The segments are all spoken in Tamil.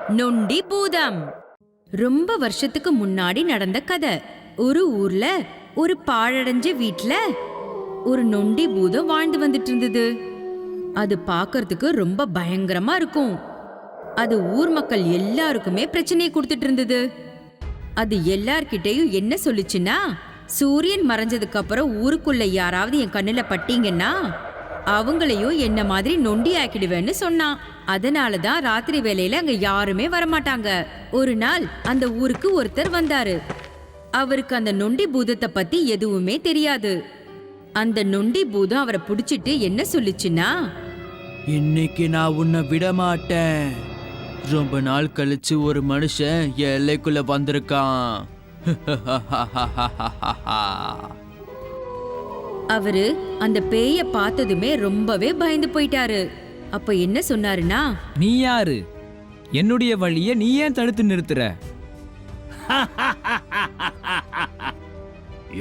நொண்டி பூதம். ரொம்ப வருஷத்துக்கு முன்னாடி நடந்த கதை. ஒரு ஊர்ல ஒரு பாழடைஞ்ச வீட்ல ஒரு நொண்டி பூதம் வாழ்ந்து வந்துட்டு இருந்தது. அது பார்க்கிறதுக்கு ரொம்ப பயங்கரமா இருக்கும். அது ஊர் மக்கள் எல்லாருக்குமே பிரச்சனையை கொடுத்துட்டு இருந்தது. அது எல்லார்கிட்டயும் என்ன சொல்லுச்சுன்னா, சூரியன் மறைஞ்சதுக்கு அப்புறம் ஊருக்குள்ள யாராவது என் கண்ணுல பட்டீங்கன்னா அவங்களையும் என்ன மாதிரி நொண்டி ஆக்கிடுவேன்னு சொன்னான். அதனாலதான் ராத்திரி வேளையில அங்க யாருமே வரமாட்டாங்க. ஒரு நாள் அந்த ஊருக்கு ஒருத்தர் வந்தாரு. அவருக்கு அந்த நொண்டி பூதத்தை பத்தி எதுவுமே தெரியாது. அந்த நொண்டி பூதம் அவரை புடிச்சிட்டு என்ன சொல்லுச்சுன்னா, இன்னைக்கு நான் உன்னை விட மாட்டேன். ரொம்ப நாள் கழிச்சு ஒரு மனுஷன் என் எல்லைக்குள்ள வந்திருக்கான். அவரு அந்த பேய பார்த்ததுமே ரொம்பவே பயந்து போயிட்டாரு. அப்ப என்ன சொன்னாருன்னா, நீ யாரு? என்னுடைய வழிய நீ ஏன் தடுத்து நிறுத்துற?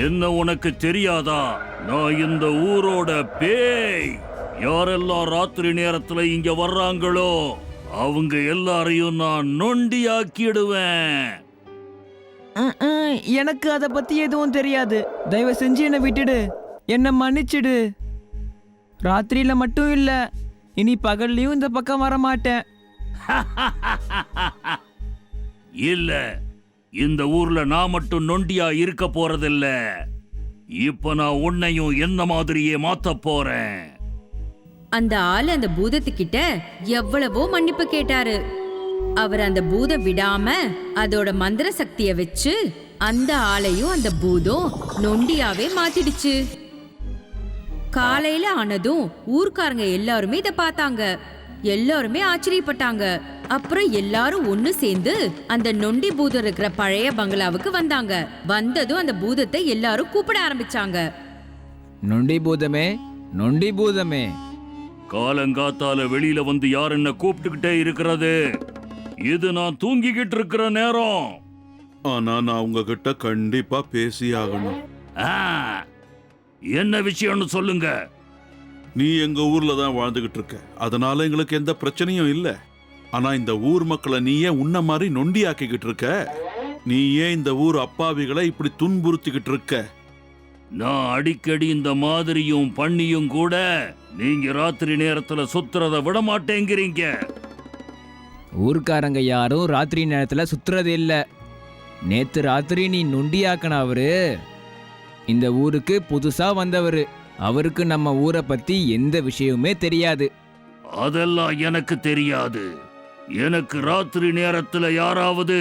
என்ன உனக்கு தெரியாதா? நான் இந்த ஊரோட பேய். யாரெல்லாம் ராத்திரி நேரத்துல இங்க வர்றாங்களோ அவங்க எல்லாரையும் நான் நொண்டியாக்கிடுவேன். எனக்கு அத பத்தி எதுவும் தெரியாது. தயவு செஞ்சு என்னை விட்டுடு. என்ன மன்னிச்சிடு. ராத்திரியில மட்டும் இல்ல, இனி பகல்லையும் இந்த பக்கம் வர மாட்டேன். இல்ல, இந்த ஊர்ல நான் மட்டும் நொண்டியா இருக்க போறதில்ல. இப்ப நான் உன்னையும் என்ன மாதிரியே மாத்த போறேன். அந்த ஆளு அந்த பூதத்துக்கிட்ட எவ்வளவோ மன்னிப்பு கேட்டாரு. அவர் அந்த பூதம் விடாம அதோட மந்திர சக்திய வச்சு அந்த ஆளையும் அந்த பூதம் நொண்டியாவே மாத்திடுச்சு. காலையில ஆனதும் ஊர்க்காரங்க எல்லாருமே இத பார்த்தாங்க. எல்லாருமே ஆச்சரியப்பட்டாங்க. அப்புறம் எல்லாரும் ஒண்ணு சேர்ந்து அந்த நொண்டி பூதம் இருக்கிற பழைய பங்களாவுக்கு வந்தாங்க. வந்ததும் அந்த பூதத்தை எல்லாரும் கூப்பிட ஆரம்பிச்சாங்க. நொண்டி பூதமே, நொண்டி பூதமே. காலங்காத்தால வெளியில வந்து யார் என்ன கூப்பிட்டுக்கிட்டே இருக்கிறது? இது நான் தூங்கிக்கிட்டு இருக்கிற நேரம். ஆனா நான் உங்ககிட்ட கண்டிப்பா பேசியாகணும். என்ன விஷயம்னு சொல்லுங்க. நீ எங்க ஊர்ல தான் வாழ்ந்துகிட்டு இருக்க, அதனால எங்களுக்கு எந்த பிரச்சனையும் இல்ல. ஆனா இந்த ஊர் மக்களை நீ ஏன் உன்ன மாதிரி நொண்டி ஆக்கிக்கிட்டு இருக்க? நீ ஏன் இந்த ஊர் அப்பாவிகளை இப்படி துன்புறுத்திக்கிட்டு இருக்க? நான் அடிக்கடி இந்த மாதிரியும் பண்ணியும் கூட நீங்க ராத்திரி நேரத்துல சுத்துறத விட மாட்டேங்கிறீங்க. ஊர்க்காரங்க யாரும் ராத்திரி நேரத்துல சுத்துறது இல்ல. நேத்து ராத்திரி நீ நொண்டியாக்கன அவரு இந்த ஊருக்கு புதுசா வந்தவரு. அவருக்கு நம்ம ஊரை பத்தி எந்த விஷயமுமே தெரியாது. அதெல்லாம் எனக்கு தெரியாது. எனக்கு ராத்திரி நேரத்துல யாராவது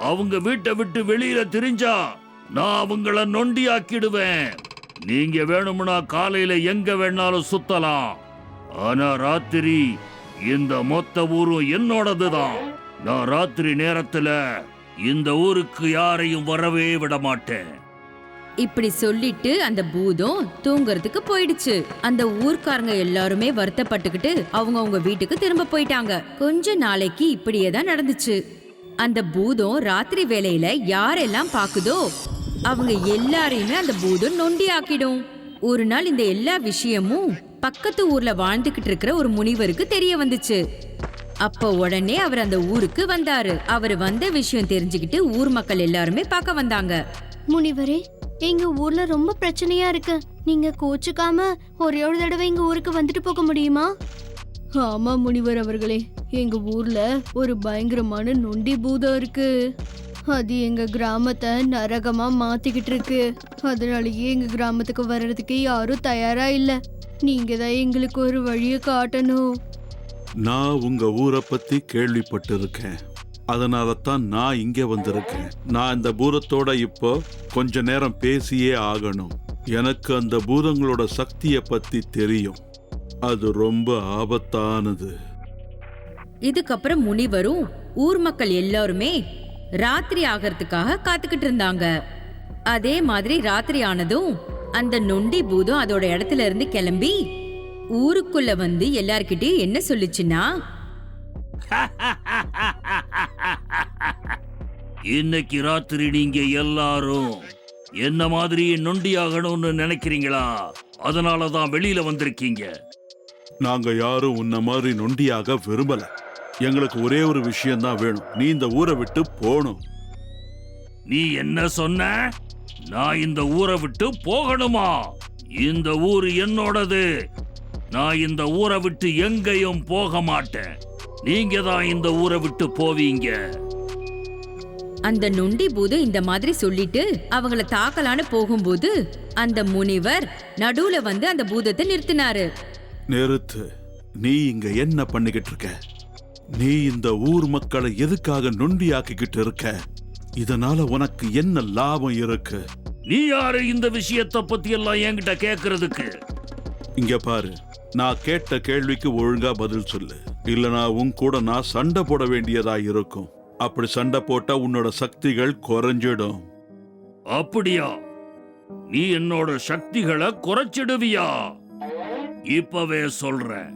அவங்க வீட்டை விட்டு வெளியில திரிஞ்சா நான் அவங்கள நொண்டியாக்கிடுவேன். நீங்க வேணும்னா காலையில எங்க வேணாலும் சுத்தலாம். ஆனா ராத்திரி இந்த மொத்த ஊரும் என்னோடதுதான். நான் ராத்திரி நேரத்துல இந்த ஊருக்கு யாரையும் வரவே விட மாட்டேன். இப்படி சொல்லிட்டு அந்த பூதம் தூங்கறதுக்கு போயிடுச்சு. அந்த ஊர்க்காரங்க எல்லாருமே வருத்தப்பட்டுக்கிட்டு அவங்க வீட்டுக்கு திரும்ப போயிட்டாங்க. கொஞ்ச நாளைக்கு இப்படியே தான் நடந்துச்சு. அந்த பூதம் ராத்திரி வேளையில யாரெல்லாம் பாக்குதோ அவங்க எல்லாரையுமே அந்த பூதம் நொண்டி ஆக்கிடும். ஒரு நாள் இந்த எல்லா விஷயமும் பக்கத்து ஊர்ல வாழ்ந்துகிட்டு இருக்கிற ஒரு முனிவருக்கு தெரிய வந்துச்சு. அப்ப உடனே அவர் அந்த ஊருக்கு வந்தாரு. அவர் வந்த விஷயம் தெரிஞ்சுக்கிட்டு ஊர் மக்கள் எல்லாருமே பார்க்க வந்தாங்க. முனிவரே, எங்க ஊர்ல ரொம்ப பிரச்சனையா இருக்கு. நீங்க கோச்சுக்காம ஒரே ஒரு தடவை எங்க ஊருக்கு வந்துட்டு போக முடியுமா? ஆமா முனிவர் அவர்களே, எங்க ஊர்ல ஒரு பயங்கரமான நொண்டி பூதம் இருக்கு. அது எங்க கிராமத்தை நரகமா மாத்திக்கிட்டு இருக்கு. அதனாலயே எங்க கிராமத்துக்கு வர்றதுக்கு யாரும் தயாரா இல்ல. நீங்க தான் எங்களுக்கு ஒரு வழியை காட்டணும். நான் உங்க ஊரை பத்தி கேள்விப்பட்டிருக்கேன், அதனால தான் நான் இங்க வந்திருக்கேன். நான் இந்த பூதத்தோட இப்போ கொஞ்ச நேரம் பேசியே ஆகணும். எனக்கு அந்த பூதங்களோட சக்தியை பத்தி தெரியும். அது ரொம்ப ஆபத்தானது. இதுக்கப்புறம் முனிவரும் ஊர் மக்கள் எல்லாருமே ராத்திரி ஆகிறதுக்காக காத்துக்கிட்டு இருந்தாங்க. அதே மாதிரி ராத்திரி ஆனதும் அந்த நொண்டி பூதம் அதோட இடத்துல இருந்து கிளம்பி ஊருக்குள்ள வந்து எல்லார்கிட்டயும் என்ன சொல்லுச்சுன்னா, இன்னைக்கு ராத்திரி நீங்க எல்லாரும் என்ன மாதிரி நொண்டியாகணும்னு நினைக்கிறீங்களா? அதனாலதான் வெளியில வந்திருக்கீங்க. நாங்க யாரும் உன்ன மாதிரி நொண்டியாக விரும்பல. எங்களுக்கு ஒரே ஒரு விஷயம்தான் வேணும். நீ இந்த ஊரை விட்டு போகணும். நீ என்ன சொன்ன? நான் இந்த ஊரை விட்டு போகணுமா? இந்த ஊர் என்னோடது. நான் இந்த ஊரை விட்டு எங்கேயும் போக மாட்டேன். நீங்க தான் இந்த ஊரை விட்டு போவீங்க. அந்த நொண்டி பூதம் இந்த மாதிரி சொல்லிட்டு அவங்கள தாக்கலான்னு போகும்போது அந்த முனிவர் நடுவுல வந்து அந்த பூதத்தை நிறுத்தினாரு. நிறுத்து. நீ இங்க என்ன பண்ணிக்கிட்டு இருக்க? நீ இந்த ஊர் மக்களை எதுக்காக நொண்டியாக்கிக்கிட்டு இருக்க? இதனால உனக்கு என்ன லாபம் இருக்கு? நீ யாரு இந்த விஷயத்தை பத்தி எல்லாம் என்கிட்ட கேக்குறதுக்கு? இங்க பாரு, நான் கேட்ட கேள்விக்கு ஒழுங்கா பதில் சொல்லு. இல்லனா உன் கூட நான் சண்டை போட வேண்டியதா இருக்கும். அப்படி சண்டை போட்டா உன்னோட சக்திகள் குறைஞ்சிடும். அப்படியா? நீ என்னோட சக்திகளை குறைச்சிடுவியா? இப்பவே சொல்றேன்.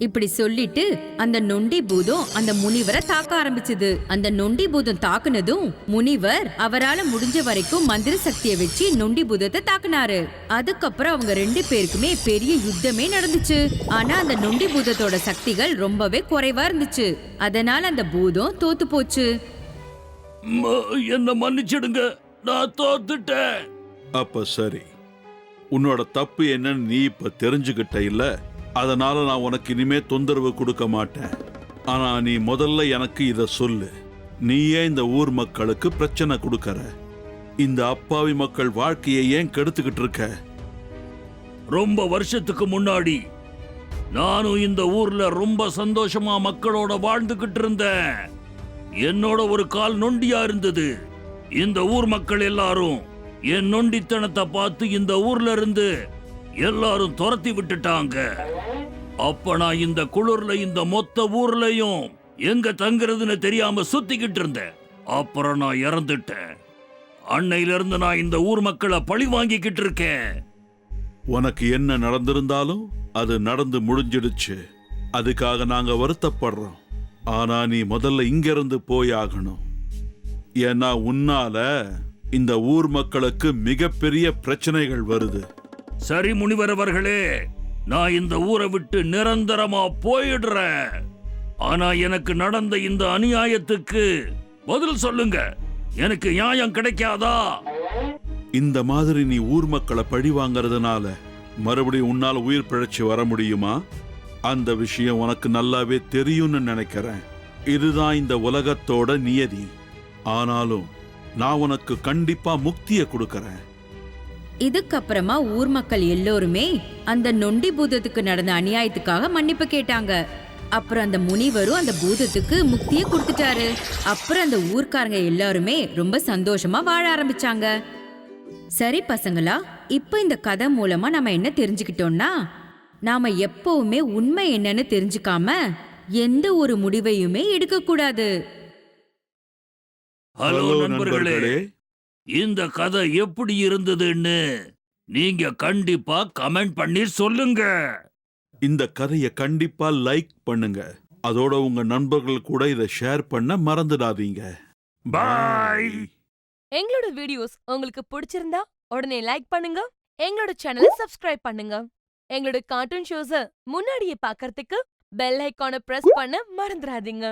இப்படி சொல்லிட்டு அந்த நொண்டி பூதம் அந்த முனிவரை தாக்க ஆரம்பிச்சது. அந்த நொண்டி பூதம் தாக்குனதும் முனிவர் அவரால முடிஞ்ச வரைக்கும் மந்திர சக்தியை வச்சு நொண்டி பூதத்தை தாக்குனாரு. அதுக்கப்புறம் அவங்க 2 பேருக்குமே பெரிய யுத்தமே நடந்துச்சு. ஆனா அந்த நொண்டி பூதத்தோட சக்திகள் ரொம்பவே குறைவா இருந்துச்சு. அதனால அந்த பூதம் தோத்து போச்சு. என்ன மன்னிச்சிடுங்க, நான் தோத்துட்டேன். அப்ப சரி, உன்னோட தப்பு என்னன்னு நீ இப்ப தெரிஞ்சுக்கிட்ட இல்ல? அதனால நான் உனக்கு இனிமே தொந்தரவு கொடுக்க மாட்டேன். ஆனா நீ முதல்ல எனக்கு இத சொல்லு. நீயே இந்த ஊர் மக்களுக்கு பிரச்சனை கொடுக்கற. இந்த அப்பாவி மக்கள் வாழ்க்கையை ஏன் கெடுத்துக்கிட்டு இருக்க? ரொம்ப வருஷத்துக்கு முன்னாடி நானும் இந்த ஊர்ல ரொம்ப சந்தோஷமா மக்களோட வாழ்ந்துகிட்டு இருந்தேன். என்னோட ஒரு கால் நொண்டியா இருந்தது. இந்த ஊர் மக்கள் எல்லாரும் என் நொண்டித்தனத்தை பார்த்து இந்த ஊர்ல இருந்து எல்லாரும் துரத்தி விட்டுட்டாங்க. அப்ப நான் இந்த குளிர்ல இந்த மொத்த ஊர்லயும் எங்க தங்குறதுன்னு தெரியாம சுத்திக்கிட்டு இருந்தேன். அப்புறம் நான் இறந்துட்டேன். அன்னையில இருந்து நான் இந்த ஊர் மக்களை பழி வாங்கிக்கிட்டு இருக்கேன். உனக்கு என்ன நடந்திருந்தாலும் அது நடந்து முடிஞ்சிடுச்சு. அதுக்காக நாங்க வருத்தப்படுறோம். ஆனா நீ முதல்ல இங்கிருந்து போயாகணும். ஏன்னா உன்னால இந்த ஊர் மக்களுக்கு மிகப்பெரிய பிரச்சனைகள் வருது. சரி முனிவர் அவர்களே, நான் இந்த ஊரை விட்டு நிரந்தரமா போயிடுறேன். ஆனா எனக்கு நடந்த இந்த அநியாயத்துக்கு பதில் சொல்லுங்க. எனக்கு நியாயம் கிடைக்காதா? இந்த மாதிரி நீ ஊர் மக்களை பழி வாங்கறதுனால மறுபடியும் உன்னால உயிர் பிழைச்சு வர முடியுமா? அந்த விஷயம் உனக்கு நல்லாவே தெரியும்னு நினைக்கிறேன். இதுதான் இந்த உலகத்தோட நியதி. ஆனாலும் நான் உனக்கு கண்டிப்பா முக்தியை கொடுக்கறேன். இதுக்கப்புறமா ஊர் மக்கள் எல்லோருமே அந்த நொண்டி பூதத்துக்கு நடந்த அநியாயத்துக்காக மன்னிப்பு கேட்டாங்க. அப்புறம் அந்த முனிவரும் அந்த பூதத்துக்கு முக்தியை கொடுத்துட்டாரு. அப்புறம் அந்த ஊர்க்காரங்க எல்லாருமே ரொம்ப சந்தோஷமா வாழ ஆரம்பிச்சாங்க. சரி பசங்களா, இப்ப இந்த கதை மூலமா நாம என்ன தெரிஞ்சுக்கிட்டோம்னா, நாம எப்பவுமே உண்மை என்னன்னு தெரிஞ்சுக்காம எந்த ஒரு முடிவையுமே எடுக்க கூடாது. ஹலோ நண்பர்களே, இந்த கதை எப்படி இருந்ததுன்னு நீங்க கண்டிப்பா கமெண்ட் பண்ணி சொல்லுங்க. இந்த கதையை கண்டிப்பா லைக் பண்ணுங்க. அதோட உங்க நண்பர்கள் கூட இதை ஷேர் பண்ண மறந்துடாதீங்க. பாய். எங்களோட வீடியோஸ் உங்களுக்கு பிடிச்சிருந்தா உடனே லைக் பண்ணுங்க. எங்களோட சேனலை சப்ஸ்கிரைப் பண்ணுங்க. எங்களோட கார்ட்டூன் ஷோஸ முன்னாடியே பார்க்கிறதுக்கு பெல் ஐகானை பிரஸ் பண்ண மறந்துடாதீங்க.